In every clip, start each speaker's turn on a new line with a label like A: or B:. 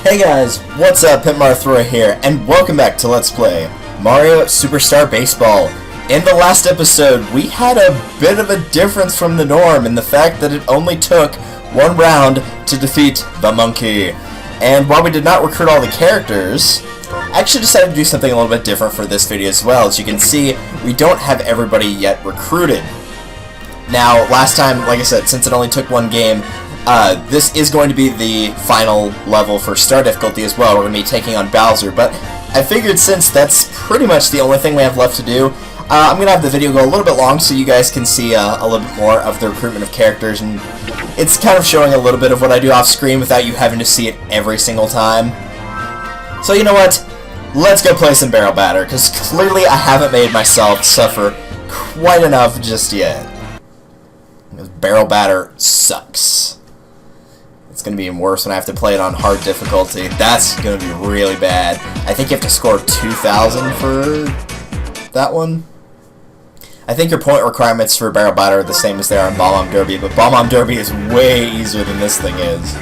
A: Hey guys, what's up? Pitmarthroy here, and welcome back to Let's Play Mario Superstar Baseball. In the last episode, we had a bit of a difference from the norm in the fact that it only took one round to defeat the monkey. And while we did not recruit all the characters, I actually decided to do something a little bit different for this video as well. As you can see, we don't have everybody yet recruited. Now, last time, like I said, since it only took one game, this is going to be the final level for star difficulty as well. We're going to be taking on Bowser, but I figured since that's pretty much the only thing we have left to do, I'm going to have the video go a little bit long so you guys can see a little bit more of the recruitment of characters, and it's kind of showing a little bit of what I do off screen without you having to see it every single time. So you know what? Let's go play some Barrel Batter, because clearly I haven't made myself suffer quite enough just yet. Because Barrel Batter sucks. It's going to be even worse when I have to play it on hard difficulty. That's going to be really bad. I think you have to score 2,000 for that one. I think your point requirements for Barrel Batter are the same as they are in Bomb Derby, but Bomb Derby is way easier than this thing is.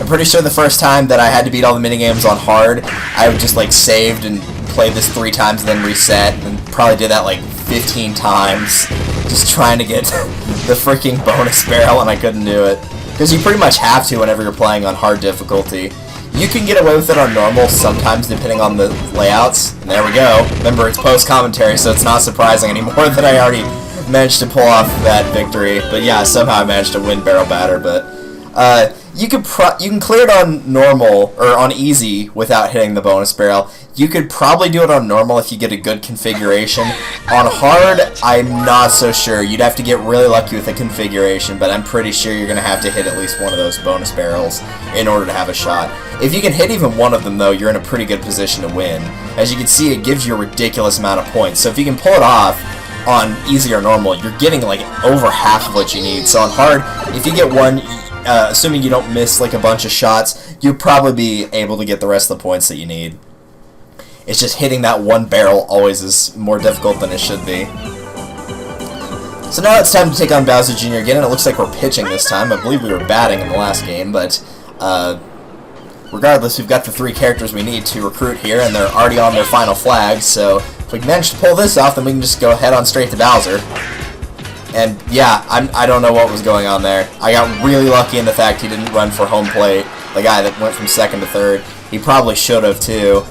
A: I'm pretty sure the first time that I had to beat all the minigames on hard, I just like saved and played this 3 times and then reset, and probably did that like 15 times, just trying to get the freaking bonus barrel, and I couldn't do it. Because you pretty much have to whenever you're playing on hard difficulty. You can get away with it on normal sometimes depending on the layouts. And there we go. Remember, it's post-commentary, so it's not surprising anymore that I already managed to pull off that victory. But yeah, somehow I managed to win Barrel Batter. But you can clear it on normal, or on easy, without hitting the bonus barrel. You could probably do it on normal if you get a good configuration. On hard, I'm not so sure. You'd have to get really lucky with the configuration, but I'm pretty sure you're going to have to hit at least one of those bonus barrels in order to have a shot. If you can hit even one of them, though, you're in a pretty good position to win. As you can see, it gives you a ridiculous amount of points. So if you can pull it off on easy or normal, you're getting like over half of what you need. So on hard, if you get one, assuming you don't miss like a bunch of shots, you'll probably be able to get the rest of the points that you need. It's just hitting that one barrel always is more difficult than it should be. So now it's time to take on Bowser Jr. again, and it looks like we're pitching this time. I believe we were batting in the last game, but regardless, we've got the 3 characters we need to recruit here, and they're already on their final flags, so if we manage to pull this off, then we can just go head on straight to Bowser. And yeah, I don't know what was going on there. I got really lucky in the fact he didn't run for home plate, the guy that went from 2nd to 3rd. He probably should have, too.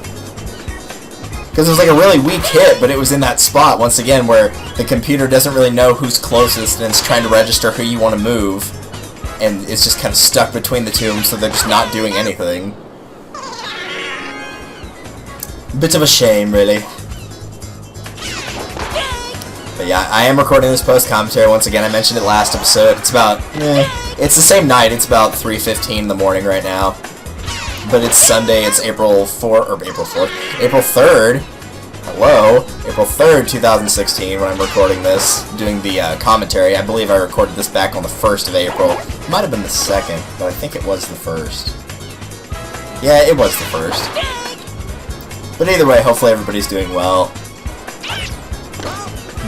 A: Because it was like a really weak hit, but it was in that spot, once again, where the computer doesn't really know who's closest, and it's trying to register who you want to move. And it's just kind of stuck between the two of them, so they're just not doing anything. Bit of a shame, really. But yeah, I am recording this post-commentary. Once again, I mentioned it last episode. It's about, it's the same night. It's about 3:15 in the morning right now. But it's Sunday, it's April 3rd. Hello? April 3rd, 2016, when I'm recording this, doing the commentary. I believe I recorded this back on the 1st of April. It might have been the 2nd, but I think it was the 1st. Yeah, it was the 1st. But either way, hopefully everybody's doing well.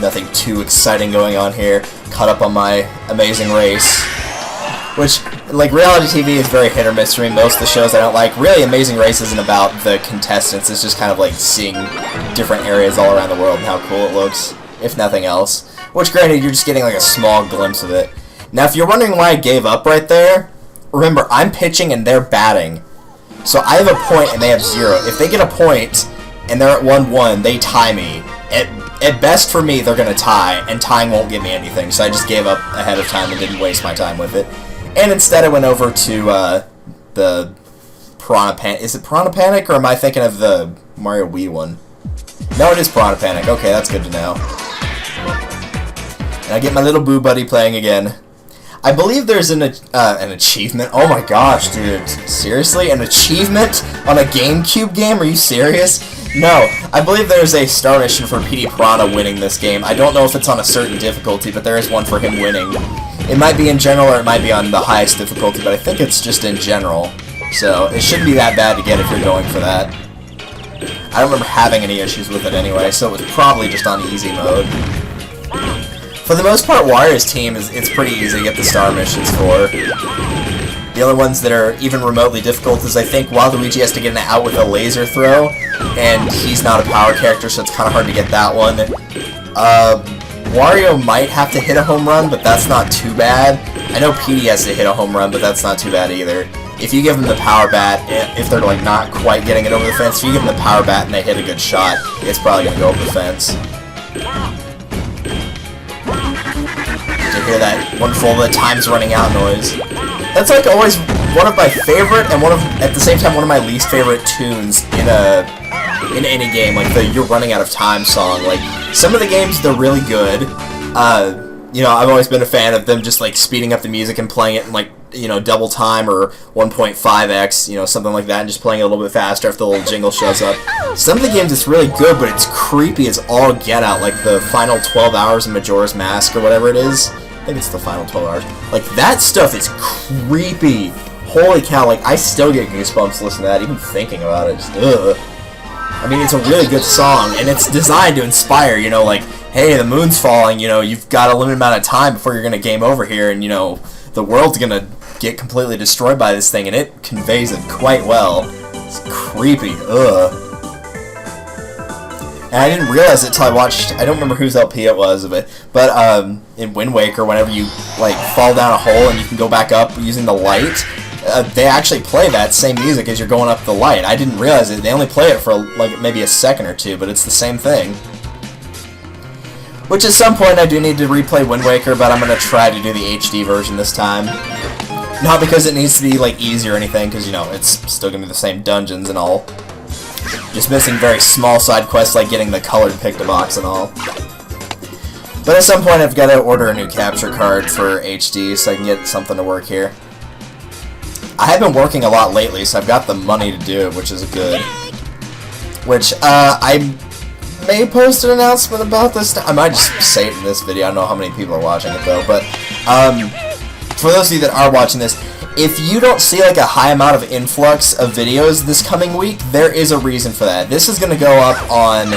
A: Nothing too exciting going on here. Caught up on my amazing race. Which, like, reality TV is very hit or miss for me. Most of the shows I don't like. Really, Amazing Race isn't about the contestants. It's just kind of like seeing different areas all around the world and how cool it looks, if nothing else. Which, granted, you're just getting like a small glimpse of it. Now, if you're wondering why I gave up right there, remember, I'm pitching and they're batting. So I have a point and they have 0. If they get a point and they're at 1-1, they tie me. At best for me, they're going to tie, and tying won't get me anything. So I just gave up ahead of time and didn't waste my time with it. And instead I went over to the Piranha Panic. Is it Piranha Panic, or am I thinking of the Mario Wii one? No, it is Piranha Panic. Okay, that's good to know. And I get my little Boo Buddy playing again. I believe there's an achievement. Oh my gosh, dude. Seriously? An achievement on a GameCube game? Are you serious? No. I believe there's a star mission for PD Piranha winning this game. I don't know if it's on a certain difficulty, but there is one for him winning. It might be in general, or it might be on the highest difficulty, but I think it's just in general. So, it shouldn't be that bad to get if you're going for that. I don't remember having any issues with it anyway, so it was probably just on easy mode. For the most part, Wario's team it's pretty easy to get the star missions for. The only ones that are even remotely difficult is I think Waluigi has to get an out with a laser throw, and he's not a power character, so it's kind of hard to get that one. Wario might have to hit a home run, but that's not too bad. I know Petey has to hit a home run, but that's not too bad either. If you give them the power bat, if they're like not quite getting it over the fence, if you give them the power bat and they hit a good shot, it's probably going to go over the fence. To hear that wonderful "the time's running out" noise. That's like always one of my favorite and at the same time one of my least favorite tunes in any game, like the "you're running out of time" song. Like, some of the games, they're really good. You know, I've always been a fan of them just like speeding up the music and playing it in like, you know, double time or 1.5x, you know, something like that, and just playing it a little bit faster if the little jingle shows up. Some of the games, it's really good, but it's creepy as all get out, like the final 12 hours of Majora's Mask or whatever it is. I think it's the final 12 hours. Like, that stuff is creepy. Holy cow, like, I still get goosebumps listening to that, even thinking about it. Just, ugh. I mean, it's a really good song, and it's designed to inspire, you know, like, hey, the moon's falling, you know, you've got a limited amount of time before you're going to game over here, and, you know, the world's going to get completely destroyed by this thing, and it conveys it quite well. It's creepy. Ugh. And I didn't realize it till I watched, I don't remember whose LP it was of it, but in Wind Waker, whenever you, like, fall down a hole and you can go back up using the light, they actually play that same music as you're going up the light. I didn't realize it. They only play it for, like, maybe a second or two, but it's the same thing. Which at some point I do need to replay Wind Waker, but I'm going to try to do the HD version this time. Not because it needs to be, like, easy or anything, because, you know, it's still going to be the same dungeons and all. Just missing very small side quests like getting the colored Pictobox and all. But at some point I've got to order a new capture card for HD so I can get something to work here. I have been working a lot lately, so I've got the money to do it, which is good. Which, I may post an announcement about this. I might just say it in this video. I don't know how many people are watching it, though. But, for those of you that are watching this, if you don't see, like, a high amount of influx of videos this coming week, there is a reason for that. This is going to go up on...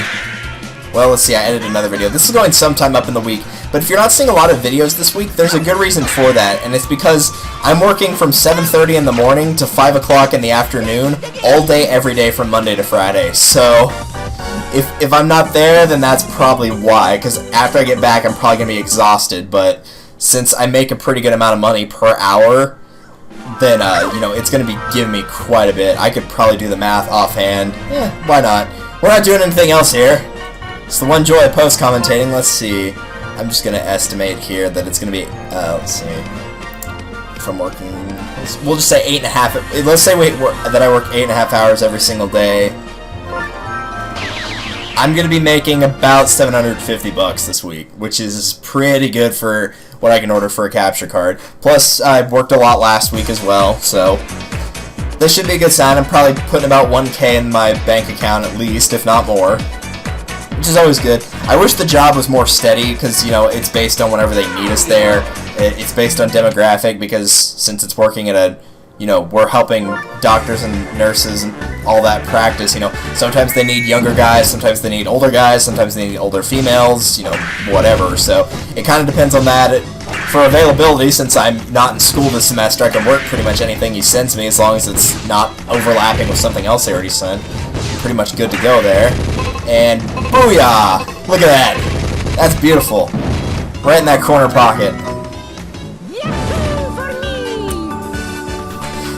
A: Well, let's see, I edited another video. This is going sometime up in the week, but if you're not seeing a lot of videos this week, there's a good reason for that, and it's because I'm working from 7:30 in the morning to 5 o'clock in the afternoon, all day, every day, from Monday to Friday. So, if I'm not there, then that's probably why, because after I get back, I'm probably going to be exhausted, but since I make a pretty good amount of money per hour, then, you know, it's going to be giving me quite a bit. I could probably do the math offhand. Why not? We're not doing anything else here. It's the one joy of post-commentating. Let's see. I'm just going to estimate here that it's going to be, let's see. If I'm working, we'll just say 8.5. Let's say that I work 8.5 hours every single day. I'm going to be making about $750 this week, which is pretty good for what I can order for a capture card. Plus, I worked a lot last week as well, so this should be a good sign. I'm probably putting about 1K in my bank account at least, if not more. Which is always good. I wish the job was more steady because, you know, it's based on whenever they need us there. It's based on demographic because since it's working at a, you know, we're helping doctors and nurses and all that practice, you know, sometimes they need younger guys, sometimes they need older guys, sometimes they need older females, you know, whatever. So it kind of depends on that. For availability, since I'm not in school this semester, I can work pretty much anything he sends me as long as it's not overlapping with something else he already sent. Pretty much good to go there. And booyah! Look at that! That's beautiful. Right in that corner pocket.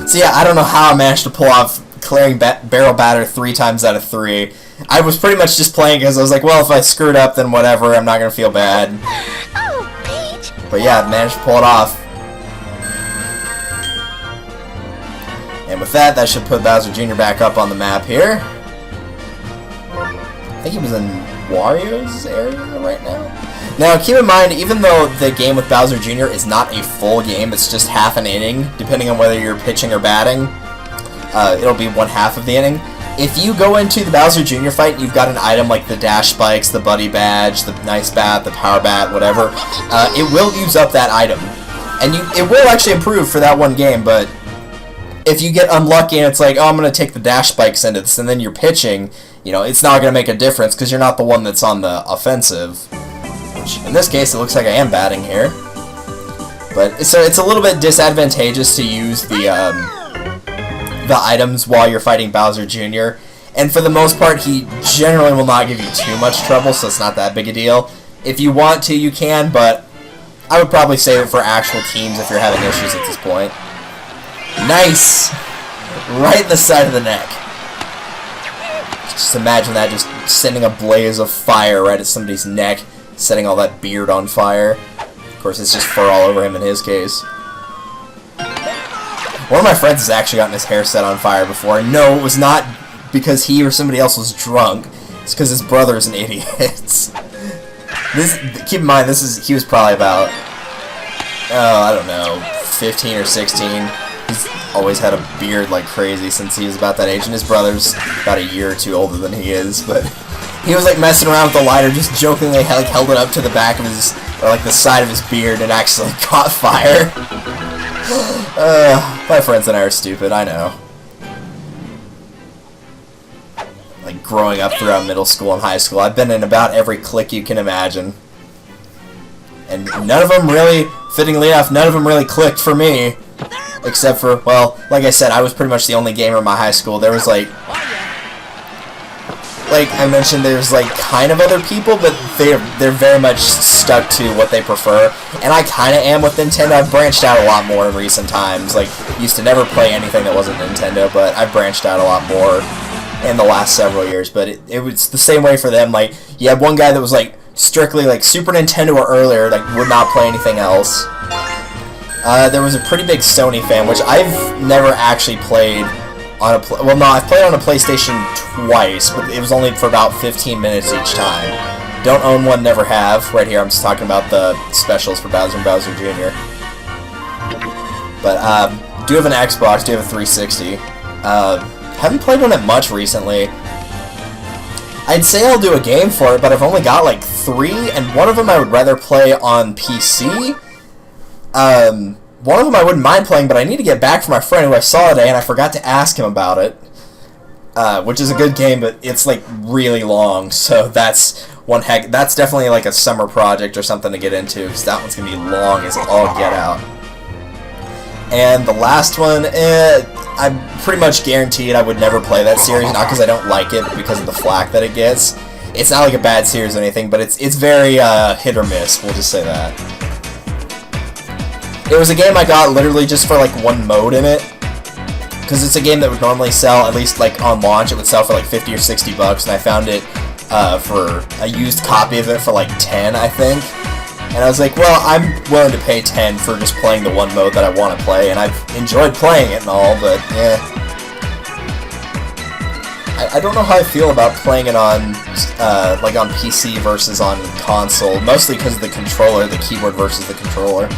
A: So yeah, I don't know how I managed to pull off clearing barrel batter 3 times out of 3. I was pretty much just playing because I was like, well, if I screwed up, then whatever, I'm not going to feel bad. But yeah, I managed to pull it off. And with that, that should put Bowser Jr. back up on the map here. I think he was in Wario's area right now. Now, keep in mind, even though the game with Bowser Jr. is not a full game, it's just half an inning, depending on whether you're pitching or batting. It'll be 1/2 of the inning. If you go into the Bowser Jr. fight and you've got an item like the dash spikes, the buddy badge, the nice bat, the power bat, whatever, it will use up that item. And it will actually improve for that one game, but if you get unlucky and it's like, oh, I'm going to take the dash spikes into this, and then you're pitching, you know, it's not going to make a difference because you're not the one that's on the offensive. Which, in this case, it looks like I am batting here. But so it's a little bit disadvantageous to use the items while you're fighting Bowser Jr. And for the most part, he generally will not give you too much trouble, so it's not that big a deal. If you want to, you can, but I would probably save it for actual teams if you're having issues at this point. Nice! Right in the side of the neck. Just imagine that, just sending a blaze of fire right at somebody's neck, setting all that beard on fire. Of course, it's just fur all over him in his case. One of my friends has actually gotten his hair set on fire before. No, it was not because he or somebody else was drunk. It's because his brother's an idiot. Keep in mind, he was probably about, I don't know, 15 or 16. He's always had a beard like crazy since he was about that age, and his brother's about a year or two older than he is, but he was like messing around with the lighter, just jokingly like held it up to the back of his, or like the side of his beard, and actually caught fire. My friends and I are stupid, I know. Like growing up throughout middle school and high school, I've been in about every clique you can imagine. And none of them really, fittingly enough, none of them really clicked for me. Except for, well, like I said, I was pretty much the only gamer in my high school. There was like I mentioned, there's like kind of other people, but they're very much stuck to what they prefer. And I kind of am with Nintendo. I've branched out a lot more in recent times. Like, used to never play anything that wasn't Nintendo, but I've branched out a lot more in the last several years. But it was the same way for them. Like, you had one guy that was like strictly like Super Nintendo or earlier, like would not play anything else. There was a pretty big Sony fan, which I've never actually played on a... well, no, I've played on a PlayStation twice, but it was only for about 15 minutes each time. Don't own one, never have. Right here, I'm just talking about the specials for Bowser and Bowser Jr. But, do have an Xbox, do have a 360. Haven't played one that much recently. I'd say I'll do a game for it, but I've only got like 3, and one of them I would rather play on PC. One of them I wouldn't mind playing, but I need to get back from my friend who I saw today, and I forgot to ask him about it. Which is a good game, but it's like really long, so that's definitely like a summer project or something to get into, because that one's gonna be long as all get out. And the last one, I'm pretty much guaranteed I would never play that series, not because I don't like it, but because of the flack that it gets. It's not like a bad series or anything, but it's very hit or miss, we'll just say that. It was a game I got literally just for like one mode in it, because it's a game that would normally sell, at least like on launch, it would sell for like 50 or 60 bucks, and I found it for a used copy of it for like 10, I think. And I was like, well, I'm willing to pay 10 for just playing the one mode that I want to play, and I've enjoyed playing it and all, but yeah. I don't know how I feel about playing it on, like on PC versus on console, mostly because of the controller, the keyboard versus the controller.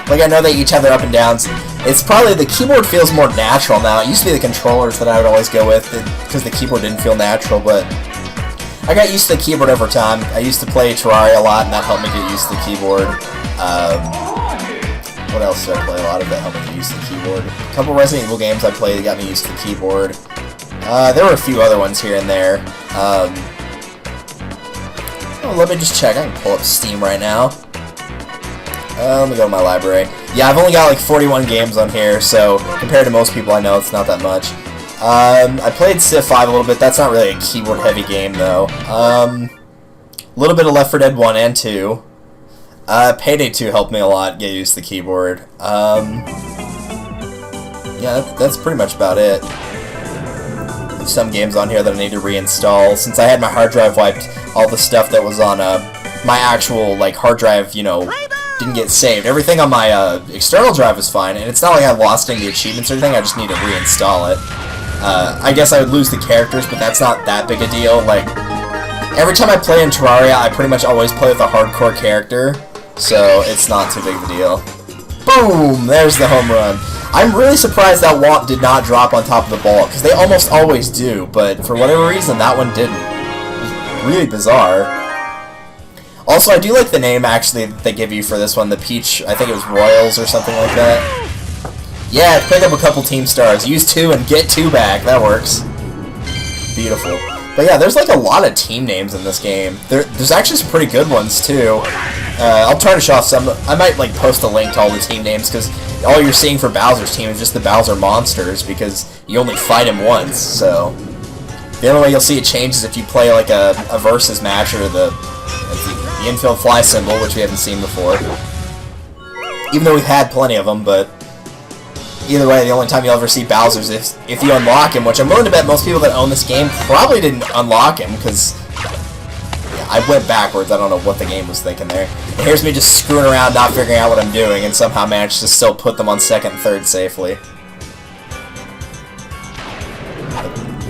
A: Like, I know they each have their up and downs. It's probably, the keyboard feels more natural now. It used to be the controllers that I would always go with, because the keyboard didn't feel natural, but I got used to the keyboard over time. I used to play Terraria a lot, and that helped me get used to the keyboard. What else did I play a lot of that helped me get used to the keyboard? A couple Resident Evil games I played that got me used to the keyboard. There were a few other ones here and there. Oh, let me just check. I can pull up Steam right now. Let me go to my library. Yeah, I've only got like 41 games on here, so compared to most people I know, it's not that much. I played Civ 5 a little bit. That's not really a keyboard-heavy game, though. A little bit of Left 4 Dead 1 and 2. Payday 2 helped me a lot get used to the keyboard. Yeah, that's pretty much about it. There's some games on here that I need to reinstall. Since I had my hard drive wiped, all the stuff that was on my actual like hard drive, you know, didn't get saved. Everything on my external drive was fine, and it's not like I lost any of the achievements or anything, I just need to reinstall it. I guess I would lose the characters, but that's not that big a deal. Like, every time I play in Terraria, I pretty much always play with a hardcore character, so it's not too big of a deal. Boom! There's the home run. I'm really surprised that Welp did not drop on top of the ball, because they almost always do, but for whatever reason, that one didn't. It was really bizarre. Also, I do like the name, actually, that they give you for this one, the Peach, I think it was Royals or something like that. Yeah, pick up a couple team stars. Use 2 and get 2 back. That works. Beautiful. But yeah, there's like a lot of team names in this game. There's actually some pretty good ones, too. I'll try to show off some. I might like post a link to all the team names because all you're seeing for Bowser's team is just the Bowser monsters because you only fight him once. So the only way you'll see it change is if you play like a versus match or the infield fly symbol, which we haven't seen before. Even though we've had plenty of them, but either way, the only time you'll ever see Bowser's is if you unlock him, which I'm willing to bet most people that own this game probably didn't unlock him because. I went backwards, I don't know what the game was thinking there. And here's me just screwing around, not figuring out what I'm doing, and somehow managed to still put them on second and third safely.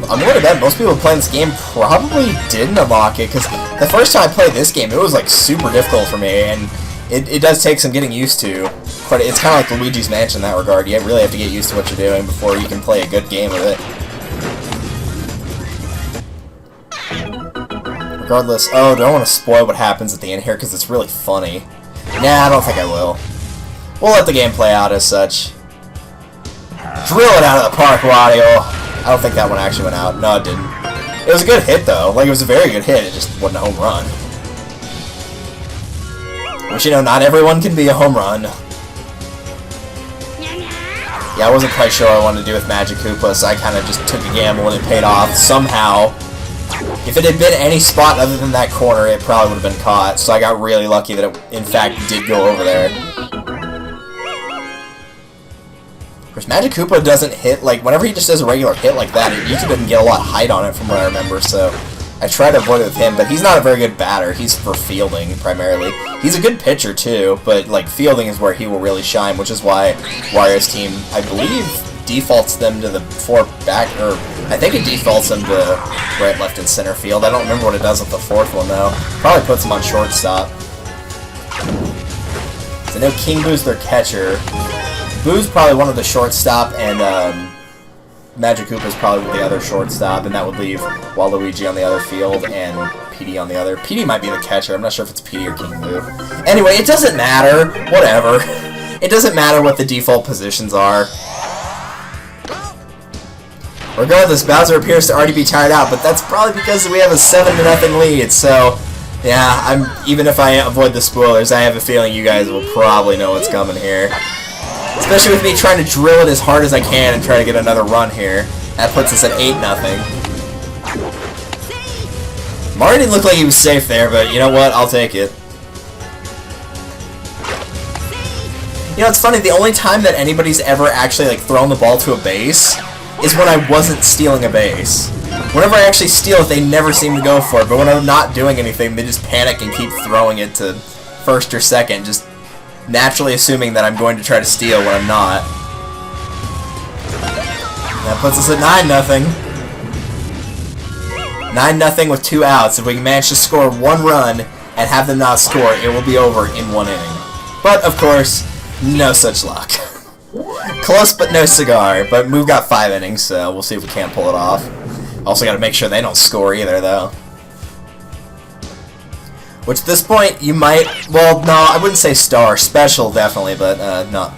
A: I'm willing to bet most people playing this game probably didn't unlock it, because the first time I played this game, it was like super difficult for me, and it does take some getting used to. But it's kind of like Luigi's Mansion in that regard. You really have to get used to what you're doing before you can play a good game of it. Regardless, oh, don't want to spoil what happens at the end here because it's really funny. Nah, I don't think I will. We'll let the game play out as such. Drill it out of the park, Wario! I don't think that one actually went out. No, it didn't. It was a good hit, though. Like, it was a very good hit. It just wasn't a home run. Which, you know, not everyone can be a home run. Yeah, I wasn't quite sure what I wanted to do with Magic Koopa, so I kind of just took a gamble and it paid off somehow. If it had been any spot other than that corner, it probably would have been caught, so I got really lucky that it, in fact, did go over there. Of course, Magic Koopa doesn't hit, like, whenever he just does a regular hit like that, it usually doesn't get a lot of height on it from what I remember, so I try to avoid it with him, but he's not a very good batter. He's for fielding, primarily. He's a good pitcher, too, but, like, fielding is where he will really shine, which is why Wario's team, I believe, defaults them to the four back, or I think it defaults them to right, left, and center field. I don't remember what it does with the fourth one, though. Probably puts them on shortstop. So I know King Boo's their catcher. Boo's probably one of the shortstop, and Magic Koopa's probably the other shortstop, and that would leave Waluigi on the other field and PD on the other. PD might be the catcher. I'm not sure if it's PD or King Boo. Anyway, it doesn't matter. Whatever. It doesn't matter what the default positions are. Regardless, Bowser appears to already be tired out, but that's probably because we have a 7-0 lead, so yeah, even if I avoid the spoilers, I have a feeling you guys will probably know what's coming here. Especially with me trying to drill it as hard as I can and try to get another run here. That puts us at 8-0. Mario didn't look like he was safe there, but you know what? I'll take it. You know, it's funny, the only time that anybody's ever actually like thrown the ball to a base is when I wasn't stealing a base. Whenever I actually steal it, they never seem to go for it, but when I'm not doing anything, they just panic and keep throwing it to first or second, just naturally assuming that I'm going to try to steal when I'm not. That puts us at 9-0. 9-0 with 2 outs. If we can manage to score 1 run and have them not score, it will be over in 1 inning. But, of course, no such luck. Close but no cigar, but we've got 5 innings, so we'll see if we can't pull it off. Also got to make sure they don't score either, though. Which at this point, you might, well, no, I wouldn't say star. Special, definitely, but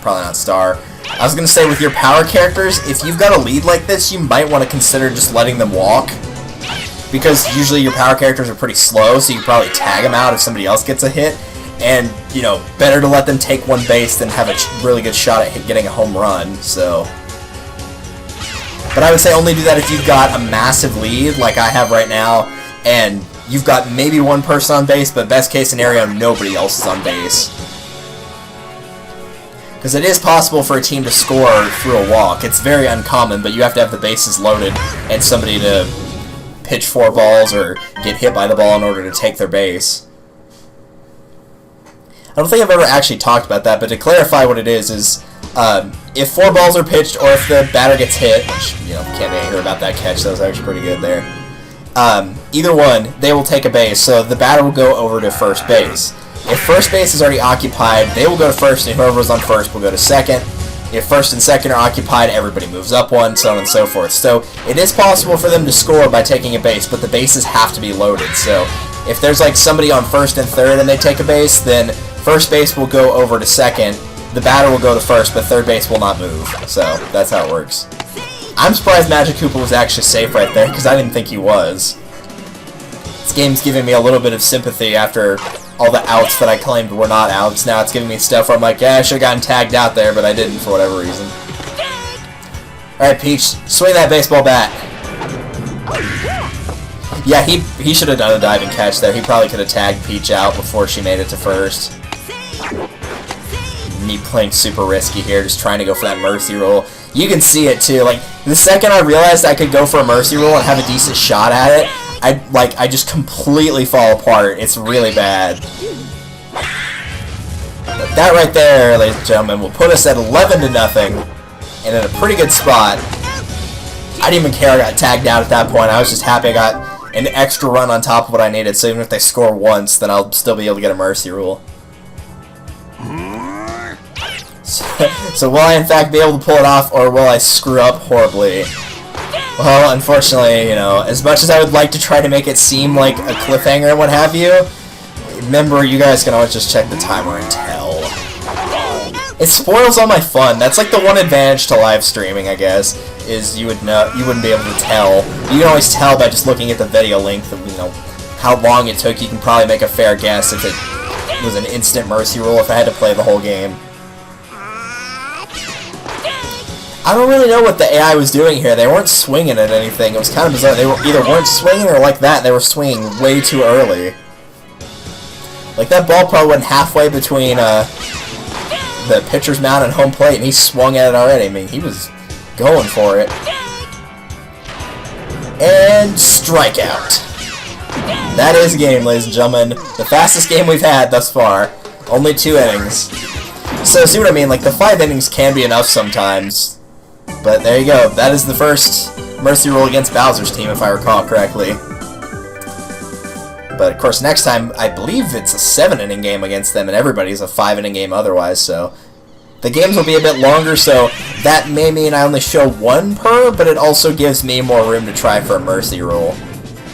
A: probably not star. I was going to say, with your power characters, if you've got a lead like this, you might want to consider just letting them walk. Because usually your power characters are pretty slow, so you can probably tag them out if somebody else gets a hit. And, you know, better to let them take 1 base than have a really good shot at getting a home run, so. But I would say only do that if you've got a massive lead, like I have right now, and you've got maybe 1 person on base, but best case scenario, nobody else is on base. Because it is possible for a team to score through a walk. It's very uncommon, but you have to have the bases loaded and somebody to pitch 4 balls or get hit by the ball in order to take their base. I don't think I've ever actually talked about that, but to clarify what it is if 4 balls are pitched or if the batter gets hit, which, you know, can't be angry about that catch, that was actually pretty good there. Either one, they will take a base, so the batter will go over to first base. If first base is already occupied, they will go to first, and whoever's on first will go to second. If first and second are occupied, everybody moves up 1, so on and so forth. So it is possible for them to score by taking a base, but the bases have to be loaded. So if there's like somebody on first and third and they take a base, then first base will go over to second, the batter will go to first, but third base will not move. So that's how it works. I'm surprised Magic Koopa was actually safe right there, because I didn't think he was. This game's giving me a little bit of sympathy after all the outs that I claimed were not outs. Now it's giving me stuff where I'm like, yeah, I should have gotten tagged out there, but I didn't for whatever reason. Alright, Peach, swing that baseball bat. Yeah, he should have done a diving catch there. He probably could have tagged Peach out before she made it to first. Me playing super risky here, just trying to go for that mercy roll. You can see it too. Like, the second I realized I could go for a mercy roll and have a decent shot at it, I just completely fall apart. It's really bad. But that right there, ladies and gentlemen, will put us at 11-0, and in a pretty good spot. I didn't even care I got tagged out at that point. I was just happy I got an extra run on top of what I needed, so even if they score once, then I'll still be able to get a mercy rule. So will I in fact be able to pull it off, or will I screw up horribly? Well, unfortunately, you know, as much as I would like to try to make it seem like a cliffhanger and what have you, remember, you guys can always just check the timer and tell. It spoils all my fun. That's like the one advantage to live streaming, I guess, is you wouldn't be able to tell. You can always tell by just looking at the video length of, you know, how long it took. You can probably make a fair guess if it was an instant mercy rule if I had to play the whole game. I don't really know what the AI was doing here. They weren't swinging at anything. It was kind of bizarre. They either weren't swinging or like that. They were swinging way too early. Like, that ball probably went halfway between the pitcher's mound and home plate, and he swung at it already. I mean, he was going for it. And strikeout. That is a game, ladies and gentlemen. The fastest game we've had thus far. Only 2 innings. So, see what I mean? Like, the 5 innings can be enough sometimes. But there you go. That is the first mercy rule against Bowser's team, if I recall correctly. But, of course, next time, I believe it's a 7-inning game against them, and everybody's a 5-inning game otherwise, so the games will be a bit longer, so that may mean I only show 1 per, but it also gives me more room to try for a mercy roll.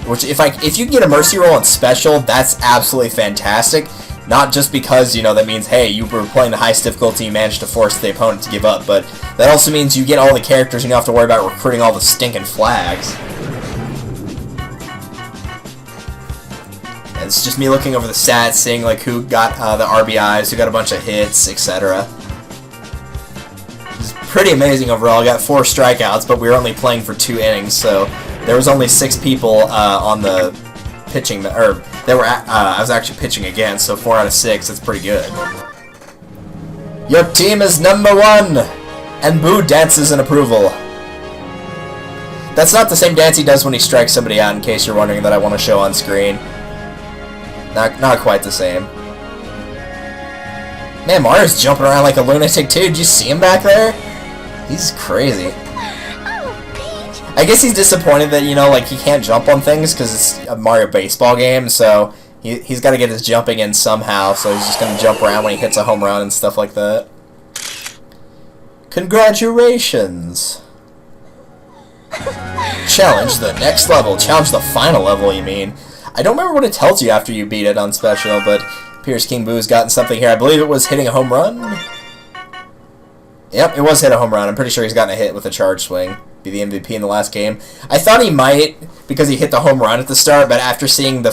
A: Which, if you can get a mercy roll on special, that's absolutely fantastic. Not just because, you know, that means, hey, you were playing the highest difficulty, you managed to force the opponent to give up, but that also means you get all the characters and you don't have to worry about recruiting all the stinking flags. And it's just me looking over the stats, seeing, like, who got the RBIs, who got a bunch of hits, etc. It's pretty amazing overall. I got 4 strikeouts, but we were only playing for 2 innings, so there was only 6 people on the pitching, or I was actually pitching again, so 4 out of 6, that's pretty good. Your team is number 1! And Boo dances in approval. That's not the same dance he does when he strikes somebody out, in case you're wondering that I want to show on screen. Not quite the same. Man, Mario's jumping around like a lunatic too. Did you see him back there? He's crazy. I guess he's disappointed that, you know, like, he can't jump on things because it's a Mario baseball game, so he's got to get his jumping in somehow, so he's just going to jump around when he hits a home run and stuff like that. Congratulations! Challenge the next level. Challenge the final level, you mean. I don't remember what it tells you after you beat it on special, but Pierce King Boo's gotten something here. I believe it was hitting a home run? Yep, it was hit a home run. I'm pretty sure he's gotten a hit with a charge swing. Be the MVP in the last game. I thought he might because he hit the home run at the start, but after seeing the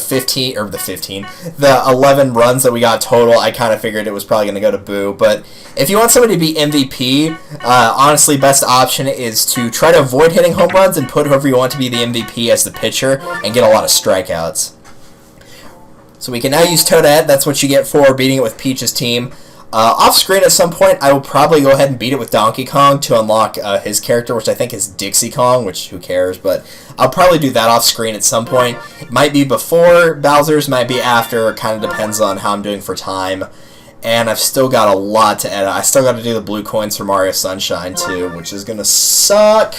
A: 11 runs that we got total, I kind of figured it was probably going to go to Boo. But if you want somebody to be MVP, honestly, best option is to try to avoid hitting home runs and put whoever you want to be the MVP as the pitcher and get a lot of strikeouts. So we can now use Toadette. That's what you get for beating it with Peach's team. Off-screen at some point, I will probably go ahead and beat it with Donkey Kong to unlock his character, which I think is Dixie Kong, which who cares, but I'll probably do that off-screen at some point. It might be before Bowser's, might be after, it kind of depends on how I'm doing for time. And I've still got a lot to edit. I still got to do the blue coins for Mario Sunshine, too, which is going to suck.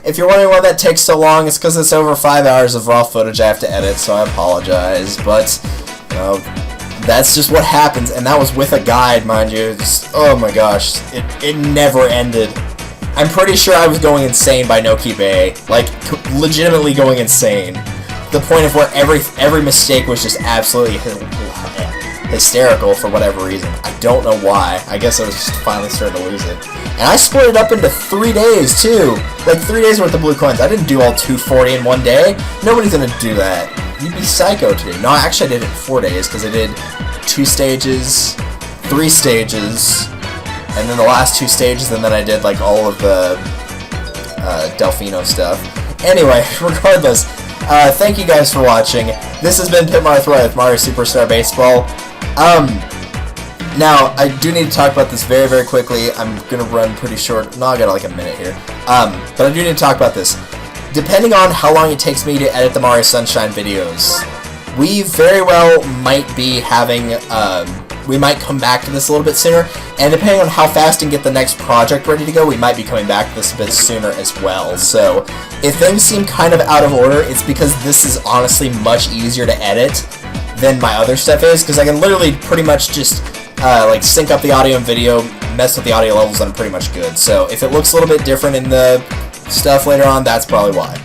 A: If you're wondering why that takes so long, it's because it's over 5 hours of raw footage I have to edit, so I apologize, but, you know, that's just what happens, and that was with a guide, mind you. Just, oh my gosh, it never ended. I'm pretty sure I was going insane by Noki Bay, like, legitimately going insane. The point of where every mistake was just absolutely hysterical for whatever reason. I don't know why. I guess I was just finally starting to lose it. And I split it up into 3 days, too. Like, 3 days worth of blue coins. I didn't do all 240 in one day. Nobody's gonna do that. you'd be psycho too. No, actually I did it in 4 days, because I did 2 stages, 3 stages, and then the last 2 stages, and then I did like all of the Delfino stuff. Anyway, regardless, thank you guys for watching. This has been Pitmar3 with Mario Superstar Baseball. Now, I do need to talk about this very, very quickly. I'm going to run pretty short. No, I got like a minute here. But I do need to talk about this. Depending on how long it takes me to edit the Mario Sunshine videos, we very well might be having, we might come back to this a little bit sooner, and depending on how fast and get the next project ready to go, we might be coming back to this a bit sooner as well. So, if things seem kind of out of order, it's because this is honestly much easier to edit than my other stuff is, because I can literally pretty much just like sync up the audio and video, mess with the audio levels, and I'm pretty much good. So if it looks a little bit different in the stuff later on, that's probably why.